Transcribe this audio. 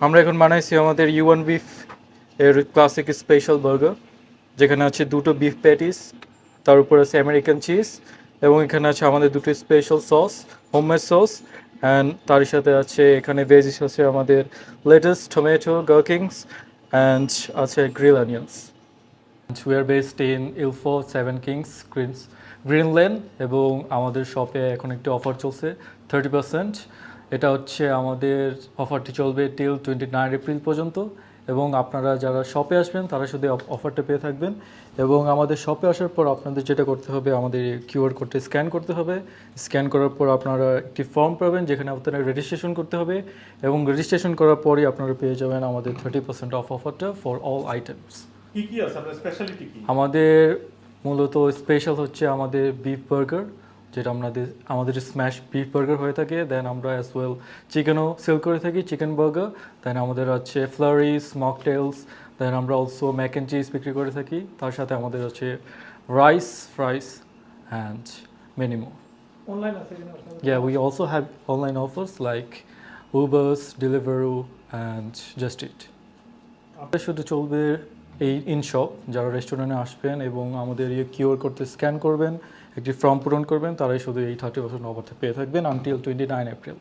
আমরা এখন বানাইছি আমাদের ইউ1 বিফ এর ক্লাসিক স্পেশাল বার্গার, যেখানে আছে দুটো বিফ প্যাটিস, তার উপর আছে আমেরিকান চিজ, এবং এখানে আছে আমাদের দুটো special sauce, homemade sauce, and তার সাথে আছে এখানে ভেজিস আছে আমাদের লেটাস, টমেটো, গার্কিংস, অ্যান্ড আছে grill onions. We are based in Ilfo 7 Kings green lane, এবং আমাদের শপে এখন একটি অফার চলছে 30%। এটা হচ্ছে আমাদের অফারটি চলবে টিল 29 এপ্রিল পর্যন্ত, এবং আপনারা যারা শপে আসবেন তারা শুধু অফারটা পেয়ে থাকবেন। এবং আমাদের শপে আসার পর আপনাদের যেটা করতে হবে, আমাদের কিউআর কোডটা স্ক্যান করতে হবে। স্ক্যান করার পর আপনারা একটি ফর্ম পাবেন যেখানে আপনারা রেজিস্ট্রেশন করতে হবে, এবং রেজিস্ট্রেশন করার পরই আপনারা পেয়ে যাবেন আমাদের 30% অফ অফারটা ফর অল আইটেমস। কি কি আছে আপনার স্পেশালিটি কি? আমাদের মূলত স্পেশাল হচ্ছে আমাদের বিফ বার্গার, যেটা আমাদের স্ম্যাশ বিফ বার্গার হয়ে থাকে। দেন আমরা অ্যাজ ওয়েল চিকেনও সেল করে থাকি, চিকেন বার্গার। দেন আমাদের আছে ফ্লারিস, মকটেলস। দেন আমরা অলসো ম্যাক অ্যান্ড চিজ বিক্রি করে থাকি। তার সাথে আমাদের আছে rice, fries and many more. Online আছে কিনা আপনাদের? Yeah, we also have online offers like Ubers, Deliveroo and Just Eat. আপনার শুধু চলবে এই ইনশপ, যারা রেস্টুরেন্টে আসবেন এবং আমাদের কিউআর কোডটা স্ক্যান করবেন, একটি ফর্ম পূরণ করবেন, তারাই শুধু এই 30% অফারটা পেয়ে থাকবেন আনটিল 29 এপ্রিল।